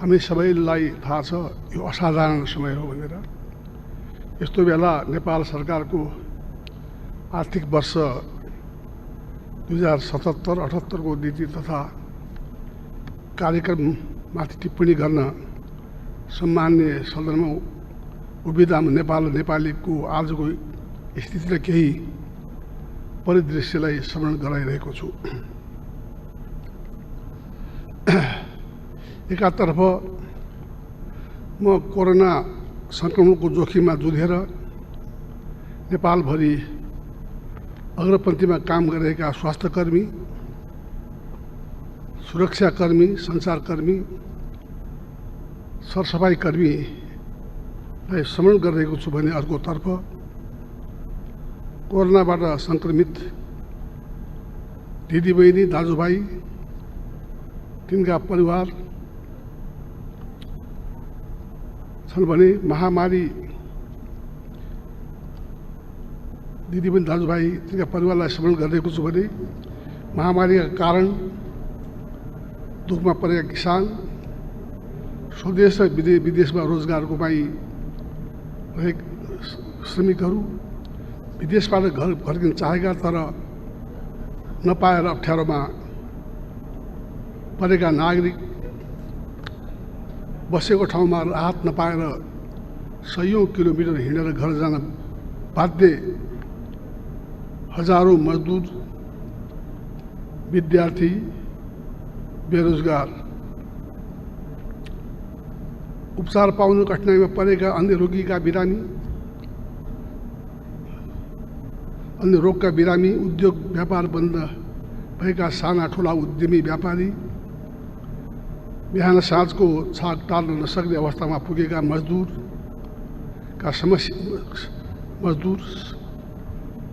हामी सबैलाई थाहा छ यो असाधारण समय हो भनेर। यस्तो बेला नेपाल सरकारको आर्थिक वर्ष 2077-78 को नीति तथा कार्यक्रममाथि टिप्पणी गर्न सम्मान्य सदनमा उभिँदा नेपाल नेपालीको आजको स्थिति र केही परिदृश्यलाई स्मरण गराइरहेको छु। एकातर्फ म कोरोना संक्रमणको जोखिममा जुझेर नेपालभरि अग्रपन्थीमा काम गरिरहेका स्वास्थ्यकर्मी, सुरक्षाकर्मी, सञ्चारकर्मी, सरसफाई कर्मीलाई स्मरण गरिरहेको छु भने अर्कोतर्फ कोरोनाबाट संक्रमित दिदीबहिनी, दाजुभाइ, तिनका परिवार छन् भने महामारी दिदीबहिनी, दाजुभाइ, तिनका परिवारलाई स्मरण गरिरहेको छु भने महामारीका कारण दुःखमा परेका किसान, स्वदेश र विदेशमा रोजगार गुमाइरहेका श्रमिकहरू, विदेशबाट घर फर्किन चाहेका तर नपाएर अप्ठ्यारोमा परेका नागरिक, बसेको ठाउँमा राहत नपाएर सयौं किलोमिटर हिँडेर घर जान बाध्य हजारौं मजदुर, विद्यार्थी, बेरोजगार, उपचार पाउन कठिनाइमा परेका अन्य रोगीका बिरामी, अन्य रोगका बिरामी, उद्योग व्यापार बन्द भएका साना ठुला उद्यमी व्यापारी, बिहान साँझको छाक टाल्न नसक्ने अवस्थामा पुगेका मजदुर,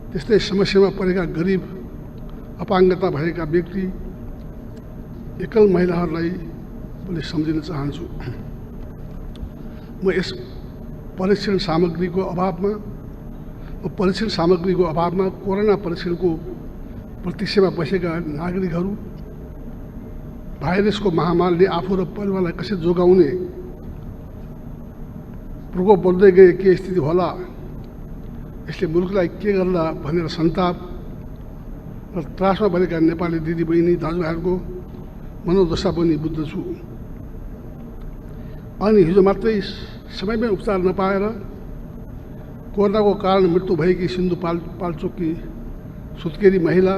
त्यस्तै समस्यामा परेका गरिब, अपाङ्गता भएका व्यक्ति, एकल महिलाहरूलाई पनि सम्झिन चाहन्छु। म यस परीक्षण सामग्रीको अभावमा कोरोना परीक्षणको प्रतीक्षामा बसेका नागरिकहरू, भाइरसको महामारीले आफू र परिवारलाई कसरी जोगाउने, प्रकोप बढ्दै गए के स्थिति होला, यसले मुलुकलाई के गर्ला भनेर सन्ताप र त्रासमा परेका नेपाली दिदीबहिनी, दाजुभाइहरूको मनोदशा पनि बुझ्दछु। अनि हिजो मात्रै समयमै उपचार नपाएर कोरोनाको कारण मृत्यु भएकी सिन्धुपाल्चोककी सुत्केरी महिला,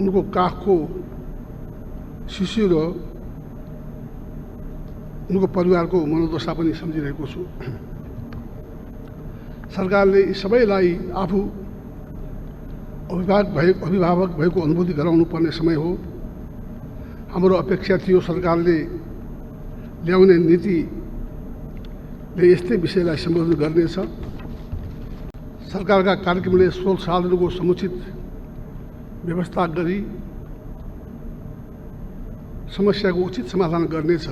उनको काखको शिशु र उनको परिवारको मनोदशा पनि सम्झिरहेको छु। सरकारले यी सबैलाई आफू अभिभावक भएको अनुभूति गराउनु पर्ने समय हो। हाम्रो अपेक्षा थियो सरकारले ल्याउने नीतिले यस्तै विषयलाई सम्बोधन गर्नेछ। सरकारका कार्यक्रमले स्रोत साधनको समुचित व्यवस्था गरी समस्याको उचित समाधान गर्नेछ।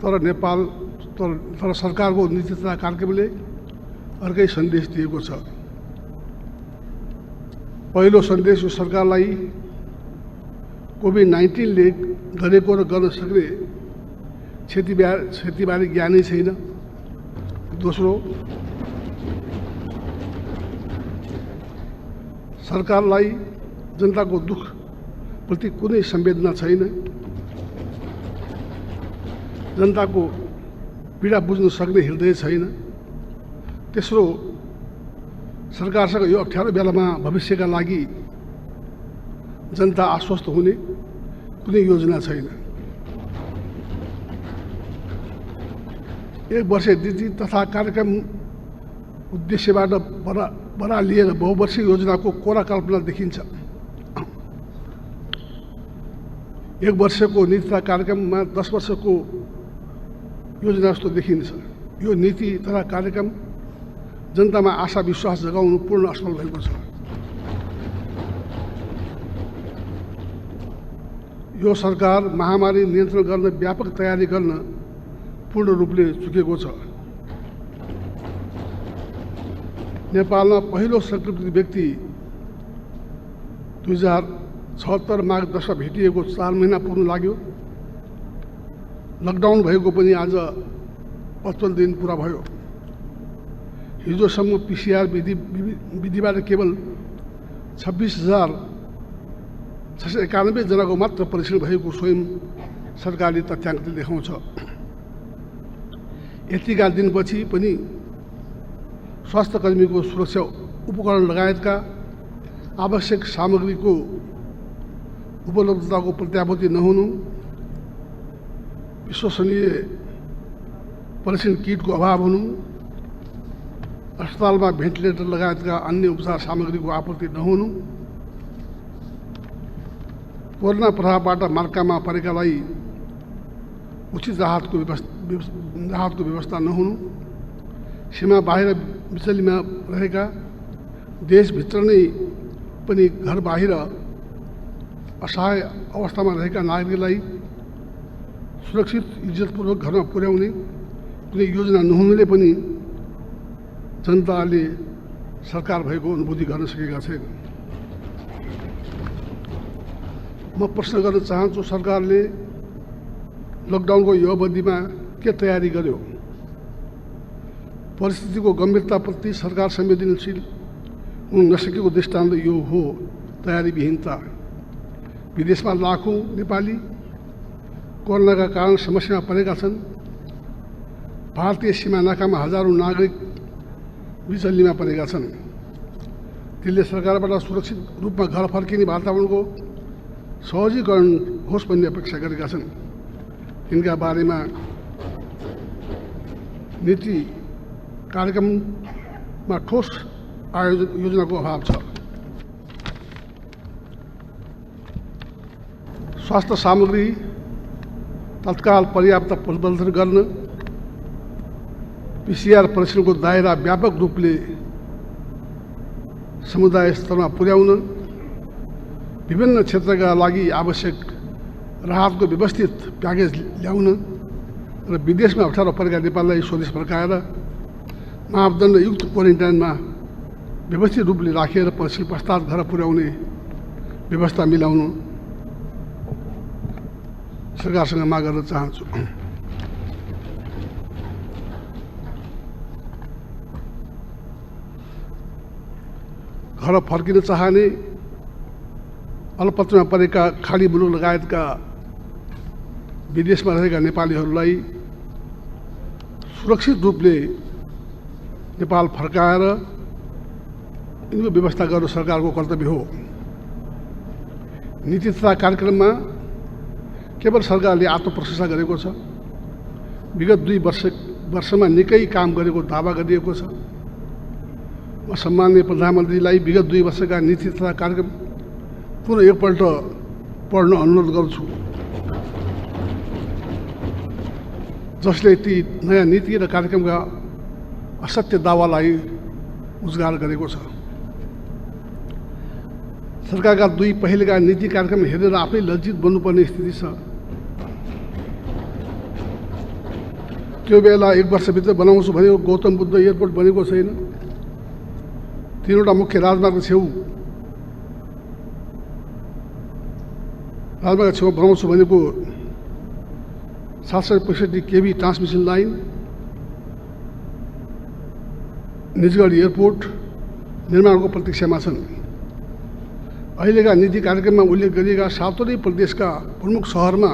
तर सरकारको नीति तथा कार्यक्रमले अर्कै सन्देश दिएको छ। पहिलो सन्देश यो सरकारलाई कोभिड-19ले गरेको र गर्न सक्ने क्षतिबारे ज्ञानै छैन। दोस्रो, सरकारलाई जनताको दुःख प्रति कुनै संवेदना छैन। जनताको पीडा बुझ्न सक्ने हृदय छैन। तेस्रो, सरकारसँग यो अप्ठ्यारो बेलामा भविष्यका लागि जनता आश्वस्त हुने कुनै योजना छैन। एक वर्ष नीति तथा कार्यक्रम उद्देश्यबाट बरालिएर बहुवर्षीय योजनाको कोरा कल्पना देखिन्छ। एक वर्षको नीति तथा कार्यक्रममा 10 वर्षको योजना जस्तो देखिन्छ। यो नीति तथा कार्यक्रम जनतामा आशा विश्वास जगाउनु पूर्ण असफल भएको छ। यो सरकार महामारी नियन्त्रण गर्न व्यापक तयारी गर्न पूर्ण रूपले चुकेको छ। नेपालमा पहिलो संक्रमित व्यक्ति 2076 माघ 10 भेटिएको 4 महिना पुग्न लाग्यो। लकडाउन भएको पनि आज 55 दिन पुरा भयो। हिजोसम्म PCR विधिबाट केवल 26,691 जनाको मात्र परीक्षण भएको स्वयं सरकारले तथ्याङ्कले देखाउँछ। यतिका दिनपछि पनि स्वास्थ्यकर्मीको सुरक्षा उपकरण लगायतका आवश्यक सामग्रीको उपलब्धताको प्रत्याभूति नहुनु, विश्वसनीय परीक्षण किटको अभाव हुनु, अस्पतालमा भेन्टिलेटर लगायतका अन्य उपचार सामग्रीको आपूर्ति नहुनु, कोरोना प्रभावबाट मार्कामा परेकालाई उचित राहतको व्यवस्था नहुनु, सीमा बाहिर बिचलीमा रहेका, देशभित्र नै पनि घर बाहिर असहाय अवस्थामा रहेका नागरिकलाई सुरक्षित इज्जतपूर्वक घरमा पुर्याउने कुनै योजना नहुनुले पनि जनताले सरकार भएको अनुभूति गर्न सकेका छैन। म प्रश्न गर्न चाहन्छु, सरकारले लकडाउनको यो अवधिमा के तयारी गर्यो? परिस्थितिको गम्भीरताप्रति सरकार संवेदनशील हुन नसकेको दृष्टान्त यो हो तयारीविहीनता। विदेशमा लाखौँ नेपाली कोरोनाका कारण समस्यामा परेका छन्। भारतीय सीमा नाकामा हजारौँ नागरिक बिचल्लीमा परेका छन्। तिनले सरकारबाट सुरक्षित रूपमा घर फर्किने वातावरणको सहजीकरण होस् भन्ने अपेक्षा गरेका छन्। तिनका बारेमा नीति कार्यक्रममा ठोस योजनाको अभाव छ। स्वास्थ्य सामग्री तत्काल पर्याप्त उपलब्ध गर्न, PCR परीक्षणको दायरा व्यापक रूपले समुदाय स्तरमा पुर्याउन, विभिन्न क्षेत्रका लागि आवश्यक राहतको व्यवस्थित प्याकेज ल्याउन र विदेशमा अप्ठ्यारो परेका नेपाललाई स्वदेश फर्काएर मापदण्डयुक्त क्वारेन्टाइनमा व्यवस्थित रूपले राखेर परीक्षण पश्चात घर पुर्याउने व्यवस्था मिलाउनु सरकारसँग माग गर्न चाहन्छु। घर फर्किन चाहने अल्पत्रमा परेका खाडी मुलुक लगायतका विदेशमा रहेका नेपालीहरूलाई सुरक्षित रूपले नेपाल फर्काएर यिनको व्यवस्था गर्नु सरकारको कर्तव्य हो। नीति तथा कार्यक्रममा केवल सरकारले आत्मप्रशंसा गरेको छ। विगत 2 वर्षमा निकै काम गरेको दावा गरिएको छ। म सम्माननीय प्रधानमन्त्रीलाई विगत 2 वर्षका नीति तथा कार्यक्रम पुनः एकपल्ट पढ्न अनुरोध गर्छु, जसले ती नयाँ नीति र कार्यक्रमका असत्य दावालाई उजागर गरेको छ। सरकारका 2 पहिलेका नीति कार्यक्रम हेरेर आफै लज्जित बन्नुपर्ने स्थिति छ। त्यो बेला 1 वर्षभित्र बनाउँछु भनेको गौतम बुद्ध एयरपोर्ट बनेको छैन। 3वटा मुख्य राजमार्ग छेउ बनाउँछु भनेको 765 kV transmission line, Nijgadh airport निर्माणको प्रतीक्षामा छन्। अहिलेका नीति कार्यक्रममा उल्लेख गरिएका 7वटै प्रदेशका प्रमुख सहरमा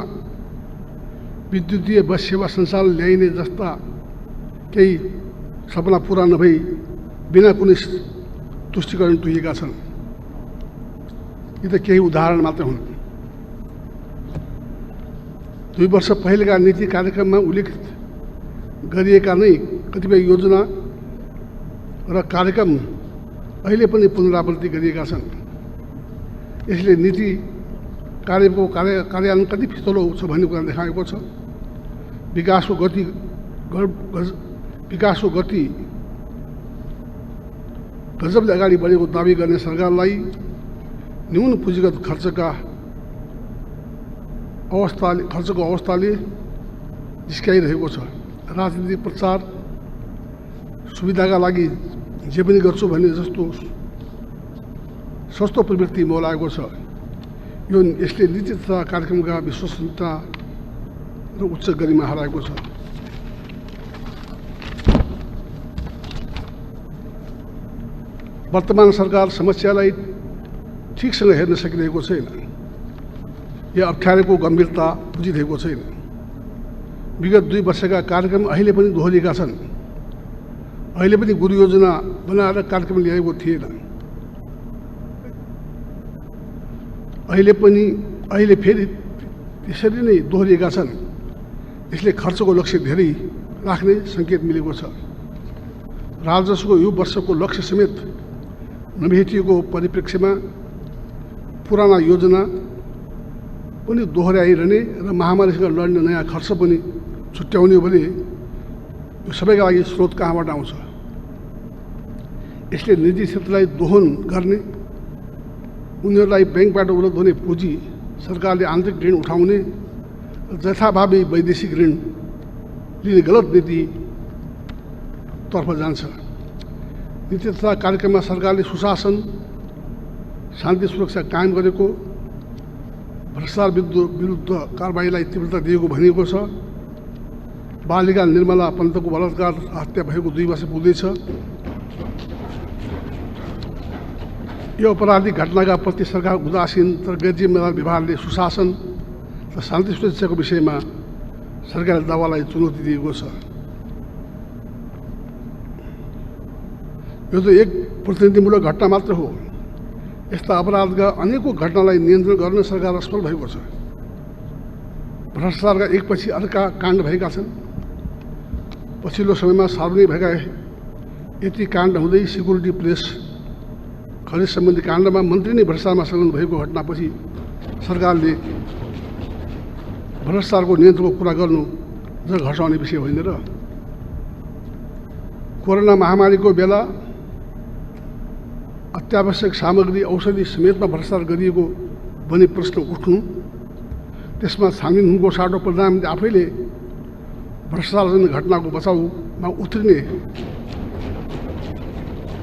विद्युतीय बस सेवा सञ्चालन ल्याइने जस्ता केही सपना पूरा नभई बिना कुनै तुष्टिकरण तुहिएका छन्। यी त केही उदाहरण मात्र हुन्। 2 वर्ष पहिलेका नीति कार्यक्रममा उल्लेख गरिएका नै कतिपय योजना र कार्यक्रम अहिले पनि पुनरावृत्ति गरिएका छन्। यसले नीति कार्यको कार्यान्वयन कति फितलो छ भन्ने कुरा देखाएको छ। विकासको गति गजबले अगाडि बढेको दावी गर्ने सरकारलाई न्यून पुँजीगत खर्चको अवस्थाले जिस्काइरहेको छ। राजनीतिक प्रचार सुविधाका लागि जे पनि गर्छु भन्ने जस्तो सस्तो प्रवृत्ति मौलाएको छ। यसले नीति तथा कार्यक्रमका विश्वसनीयता र उच्च गरिमा हराएको छ। वर्तमान सरकार समस्यालाई ठिकसँग हेर्न सकिरहेको छैन या अप्ठ्यारोको गम्भीरता बुझिरहेको छैन। विगत 2 वर्षका कार्यक्रम अहिले पनि दोहोरिएका छन्। अहिले पनि गुरु योजना बनाएर कार्यक्रम ल्याएको थिएन। अहिले फेरि त्यसरी नै दोहोरिएका छन्। यसले खर्चको लक्ष्य धेरै राख्ने सङ्केत मिलेको छ। राजस्वको यो वर्षको लक्ष्य समेत नभेटिएको परिप्रेक्ष्यमा पुराना योजना पनि दोहोऱ्याइरहने र महामारीसँग लड्ने नयाँ खर्च पनि छुट्याउने भने यो सबैका लागि स्रोत कहाँबाट आउँछ? यसले निजी क्षेत्रलाई दोहन गर्ने, उनीहरूलाई ब्याङ्कबाट उपलब्ध हुने पुँजी सरकारले आन्तरिक ऋण उठाउने र जथाभावी वैदेशिक ऋण लिने गलत नीतितर्फ जान्छ। नीति तथा कार्यक्रममा सरकारले सुशासन, शान्ति सुरक्षा कायम गरेको, भ्रष्टाचार विरुद्ध कारबाहीलाई तीव्रता दिएको भनिएको छ। बालिका निर्मला पन्तको बलात्कार हत्या भएको 2 वर्ष पुग्दैछ। यो अपराधिक घटनाका प्रति सरकार उदासीन तर गैरजिम्मेदार व्यवहारले सुशासन र शान्ति सुरक्षाको विषयमा सरकारले दावालाई चुनौती दिएको छ। यो त एक प्रतिनिधिमूलक घटना मात्र हो। यस्ता अपराधका अनेकौं घटनालाई नियन्त्रण गर्न सरकार असफल भएको छ। भ्रष्टाचारका एकपछि अर्का काण्ड भएका छन्। पछिल्लो समयमा सार्वजनिक भएका यति काण्ड हुँदै सिक्युरिटी प्रेस खरिद सम्बन्धी काण्डमा मन्त्री नै भ्रष्टाचारमा संलग्न भएको घटनापछि सरकारले भ्रष्टाचारको नियन्त्रणको कुरा गर्नु जग हटाउने विषय होइन र? कोरोना महामारीको बेला अत्यावश्यक सामग्री औषधि समेतमा भ्रष्टाचार गरिएको भनी प्रश्न उठ्नु, त्यसमा छानबिन हुनुको साटो प्रधानमन्त्री आफैले भ्रष्टाचारजन्य घटनाको बचाउमा उत्रिने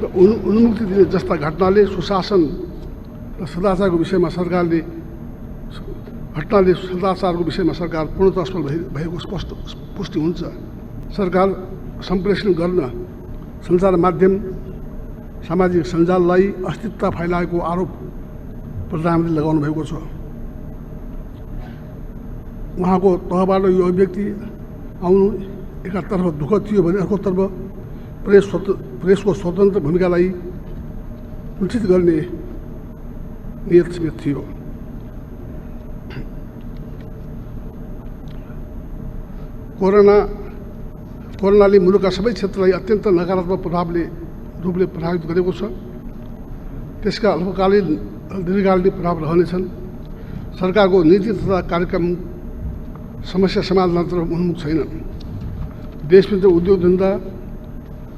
र उन्मुक्ति दिने जस्ता घटनाले सुशासन र सदाचारको विषयमा सरकार पूर्णतः असफल भएको स्पष्ट पुष्टि हुन्छ। सरकार सम्प्रेषण गर्न सञ्चार माध्यम, सामाजिक सञ्जाललाई अस्थिरता फैलाएको आरोप प्रधानमन्त्रीले लगाउनु भएको छ। उहाँको तहबाट यो अभिव्यक्ति आउनु एकातर्फ दुःख थियो भने अर्कोतर्फ प्रेसको स्वतन्त्र भूमिकालाई कुण्ठित गर्ने नियत समेत थियो। कोरोनाले मुलुकका सबै क्षेत्रलाई अत्यन्त नकारात्मक रूपले प्रभावित गरेको छ। त्यसका अल्पकालीन र दीर्घकालीन प्रभाव रहनेछन्। सरकारको नीति तथा कार्यक्रम समस्या समाधानतर्फ उन्मुख छैनन्। देशभित्र उद्योग धन्दा,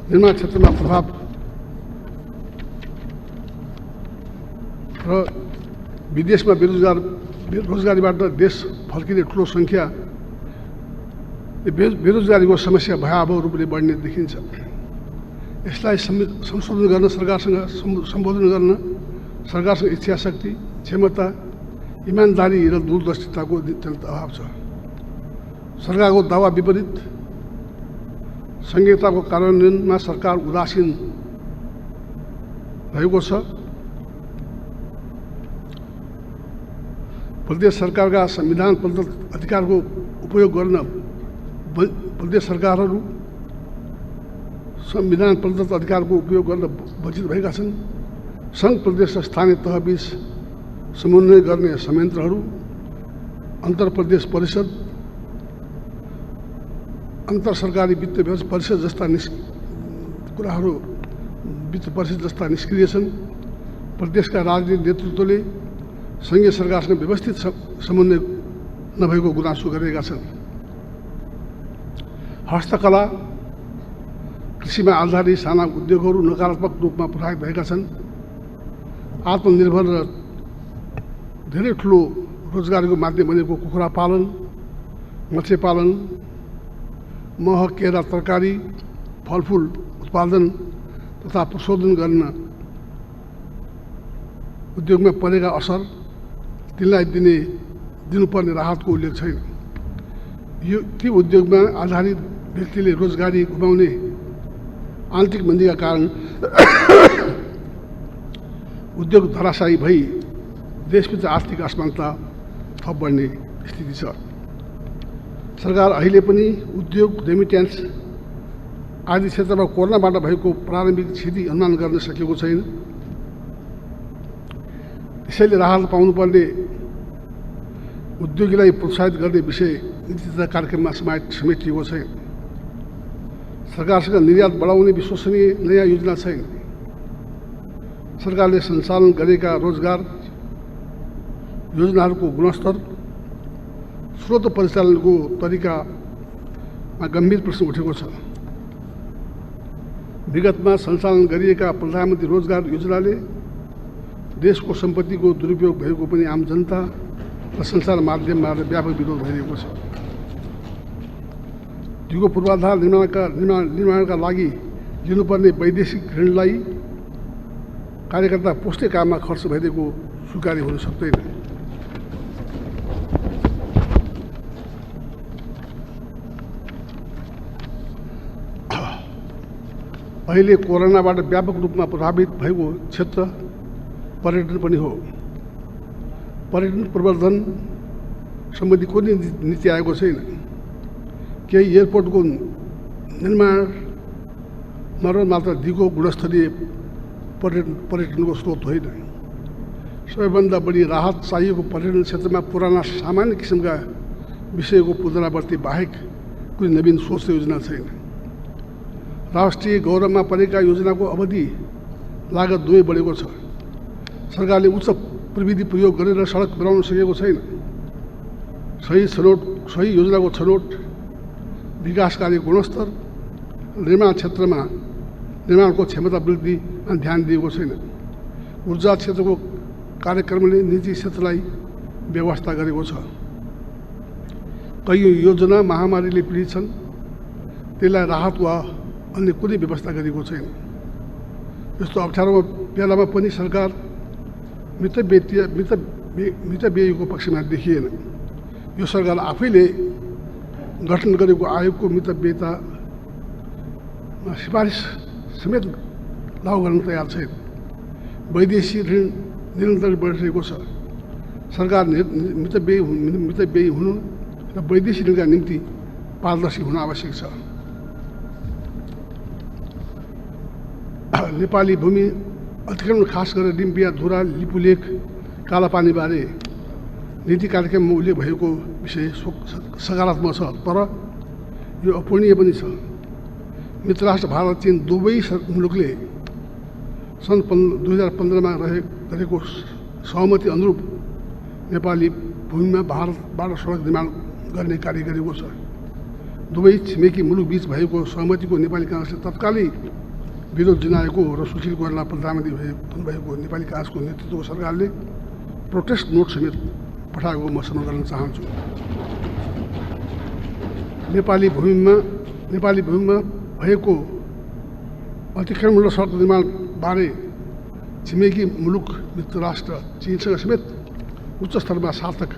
निर्माण क्षेत्रमा प्रभाव र विदेशमा बेरोजगारीबाट देश फर्किने ठुलो सङ्ख्या, बेरोजगारीको समस्या भयावह रूपले बढ्ने देखिन्छ। यसलाई संशोधन गर्न सम्बोधन गर्न सरकारसँग इच्छाशक्ति, क्षमता, इमान्दारी र दूरदर्शिताको अभाव छ। सरकारको दावा विपरीत संहिताको कार्यान्वयनमा सरकार उदासीन रहेको छ। प्रदेश सरकारका संविधान प्रदत्त अधिकारको उपयोग गर्न प्रदेश सरकारहरू संविधान प्रदत्त अधिकारको उपयोग गर्न वञ्चित भएका छन्। सङ्घ प्रदेश र स्थानीय तहबीच समन्वय गर्ने संयन्त्रहरू, अन्तर प्रदेश परिषद, अन्तर सरकारी वित्त परिषद जस्ता निष्क्रिय छन्। प्रदेशका राजनीतिक नेतृत्वले सङ्घीय सरकारसँग व्यवस्थित समन्वय नभएको गुनासो गरेका छन्। हस्तकला, कृषिमा आधारित साना उद्योगहरू नकारात्मक रूपमा प्रभावित भएका छन्। आत्मनिर्भर र धेरै ठुलो रोजगारीको माध्यम बनेको कुखुरा पालन, मत्स्य पालन, मह, केरा, तरकारी, फलफुल उत्पादन तथा प्रशोधन गर्न उद्योगमा परेका असर, तिनलाई दिनुपर्ने राहतको उल्लेख छैन। ती उद्योगमा आधारित व्यक्तिले रोजगारी गुमाउने आन्तरिक मन्दीका कारण उद्योग धराशायी भई देशभित्र आर्थिक असमानता थप बढ्ने स्थिति छ। सरकार अहिले पनि उद्योग, रेमिट्यान्स आदि क्षेत्रमा कोरोनाबाट भएको प्रारम्भिक क्षति अनुमान गर्न सकेको छैन। त्यसैले राहत पाउनुपर्ने उद्योगीलाई प्रोत्साहित गर्ने विषय नीति तथा कार्यक्रममा समेटिएको छैन। सरकारसँग निर्यात बढाउने विश्वसनीय नयाँ योजना छैन। सरकारले सञ्चालन गरेका रोजगार योजनाहरूको गुणस्तर, स्रोत परिचालनको तरिकामा गम्भीर प्रश्न उठेको छ। विगतमा सञ्चालन गरिएका प्रधानमन्त्री रोजगार योजनाले देशको सम्पत्तिको दुरुपयोग भएको पनि आम जनता र सञ्चार माध्यममा व्यापक विरोध भइरहेको छ। दिगो पूर्वाधार निर्माणका लागि लिनुपर्ने वैदेशिक ऋणलाई कार्यकर्ता पोस्टे काममा खर्च भइदिएको स्वीकार्य हुन सक्दैन। अहिले कोरोनाबाट व्यापक रूपमा प्रभावित भएको क्षेत्र पर्यटन पनि हो। पर्यटन प्रवर्धन सम्बन्धी कुनै नीति आएको छैन। केही एयरपोर्टको निर्माण मर्मत मात्र दिगो गुणस्तरीय पर्यटनको स्रोत होइन। सबैभन्दा बढी राहत चाहिएको पर्यटन क्षेत्रमा पुराना सामान्य किसिमका विषयको पुनरावृत्ति बाहेक कुनै नवीन सोच योजना छैन। राष्ट्रिय गौरवमा परेका योजनाको अवधि लागत दुवै बढेको छ। सरकारले उच्च प्रविधि प्रयोग गरेर सडक बनाउन सकेको छैन। सही योजनाको छनौट, विकास कार्य गुणस्तर, निर्माण क्षेत्रमा निर्माणको क्षमता वृद्धिमा ध्यान दिएको छैन। ऊर्जा क्षेत्रको कार्यक्रमले निजी क्षेत्रलाई व्यवस्था गरेको छ। कैयौँ योजना महामारीले पीडित छन्, त्यसलाई राहत वा अन्य कुनै व्यवस्था गरेको छैन। यस्तो अप्ठ्यारो बेलामा पनि सरकार मितव्ययीको पक्षमा देखिएन। यो सरकार आफैले गठन गरेको आयोगको मितव्ययिता सिफारिस समेत लागू गर्न तयार छैन। वैदेशिक ऋण निरन्तर बढिरहेको छ। सरकार मितव्ययी हुनु र वैदेशिक ऋणका निम्ति पारदर्शी हुन आवश्यक छ। नेपाली भूमि अतिक्रमण, खास गरेर डिम्पिया, धुरा, लिपुलेख, कालापानीबारे नीति कार्यक्रममा उल्लेख भएको विषय सकारात्मक छ, तर यो अपूर्णीय पनि छ। मित्रराष्ट्र भारत, चीन दुवै मुलुकले सन् 2015मा गरेको सहमति अनुरूप नेपाली भूमिमा भारतबाट सडक निर्माण गर्ने कार्य गरेको छ। दुवै छिमेकी मुलुक बीच भएको सहमतिको नेपाली काङ्ग्रेसले तत्कालै विरोध जनाएको र सुशील कोइराला प्रधानमन्त्री हुनुभएको नेपाली काङ्ग्रेसको नेतृत्वको सरकारले प्रोटेस्ट नोट समेत पठाएको म स्मरण गर्न चाहन्छु। नेपाली भूमिमा भएको अतिक्रमण र सडक निर्माण बारे छिमेकी मुलुक मित्र राष्ट्र चीनसँग समेत उच्च स्तरमा सार्थक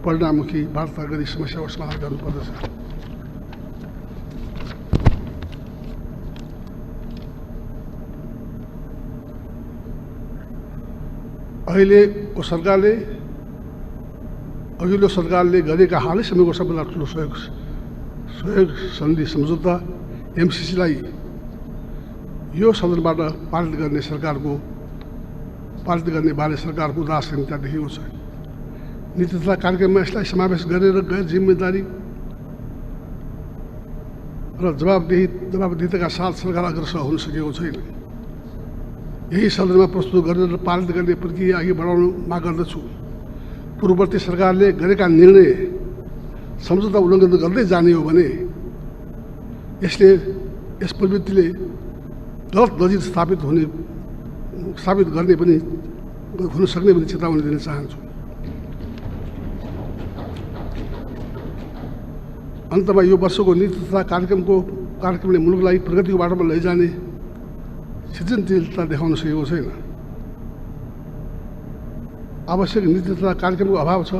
परिणाममुखी वार्ता गरी समस्याको समाधान गर्नुपर्दछ। अघिल्लो सरकारले गरेका हालै समयको सबभन्दा ठुलो सहयोग सन्धि सम्झौता एमसिसीलाई यो सदनबाट पारित गर्ने बारे सरकारको उदासीनता देखिएको छ। नीति तथा कार्यक्रममा यसलाई समावेश गरेर गैर जिम्मेदारी र जवाबदेहिताका साथ सरकार अग्रसर हुन सकेको छैन। यही सदनमा प्रस्तुत गरेर पारित गर्ने प्रक्रिया अघि बढाउन माग गर्दछु। पूर्ववर्ती सरकारले गरेका निर्णय सम्झौता उल्लङ्घन गर्दै जाने हो भने यस प्रवृत्तिले गलत नजिर स्थापित गर्ने पनि हुन सक्ने पनि चेतावनी दिन चाहन्छु। अन्तमा यो वर्षको नीति तथा कार्यक्रमले मुलुकलाई प्रगतिको बाटोमा लैजाने सृजनशीलता देखाउन सकेको छैन। आवश्यक नीति तथा कार्यक्रमको अभाव छ।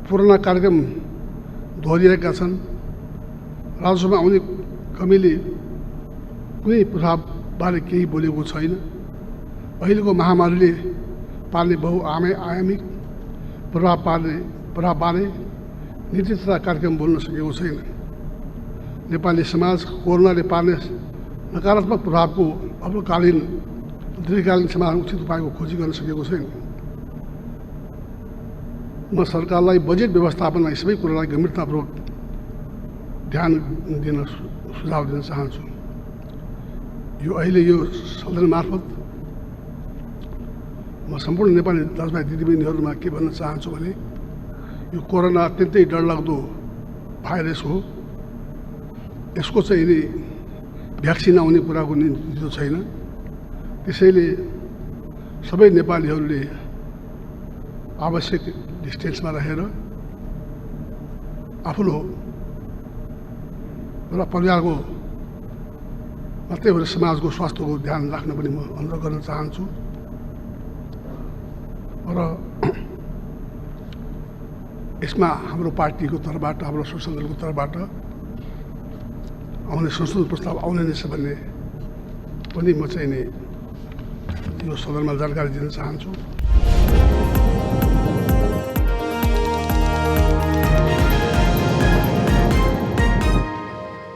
पुराना कार्यक्रम दोहोरिएका छन्। राजस्वमा आउने कमीले कुनै प्रभावबारे केही बोलेको छैन। अहिलेको महामारीले पार्ने बहुआयामिक प्रभावबारे नीति तथा कार्यक्रम बोल्न सकेको छैन। नेपाली समाज कोरोनाले पार्ने नकारात्मक प्रभावको अल्पकालीन दीर्घकालीन समाधान उचित उपायको खोजी गर्न सकेको छैन। म सरकारलाई बजेट व्यवस्थापनमा सबै कुरालाई गम्भीरतापूर्वक ध्यान दिन सुझाव दिन चाहन्छु। अहिले यो सदन मार्फत म सम्पूर्ण नेपाली दाजुभाइ दिदीबहिनीहरूमा के भन्न चाहन्छु भने यो कोरोना अत्यन्तै डरलाग्दो भाइरस हो। यसको चाहिँ भ्याक्सिन आउने कुराको निश्चित छैन। त्यसैले सबै नेपालीहरूले आवश्यक डिस्टेन्समा रहेर आफ्नो र परिवारको मात्रै होइन समाजको स्वास्थ्यको ध्यान राख्न पनि म अनुरोध गर्न चाहन्छु। र यसमा हाम्रो पार्टीको तर्फबाट हाम्रो संसदको तर्फबाट आउने संशोधन प्रस्ताव आउने नै छ भन्ने पनि म चाहिँ नि यो सदनमा जानकारी दिन चाहन्छु।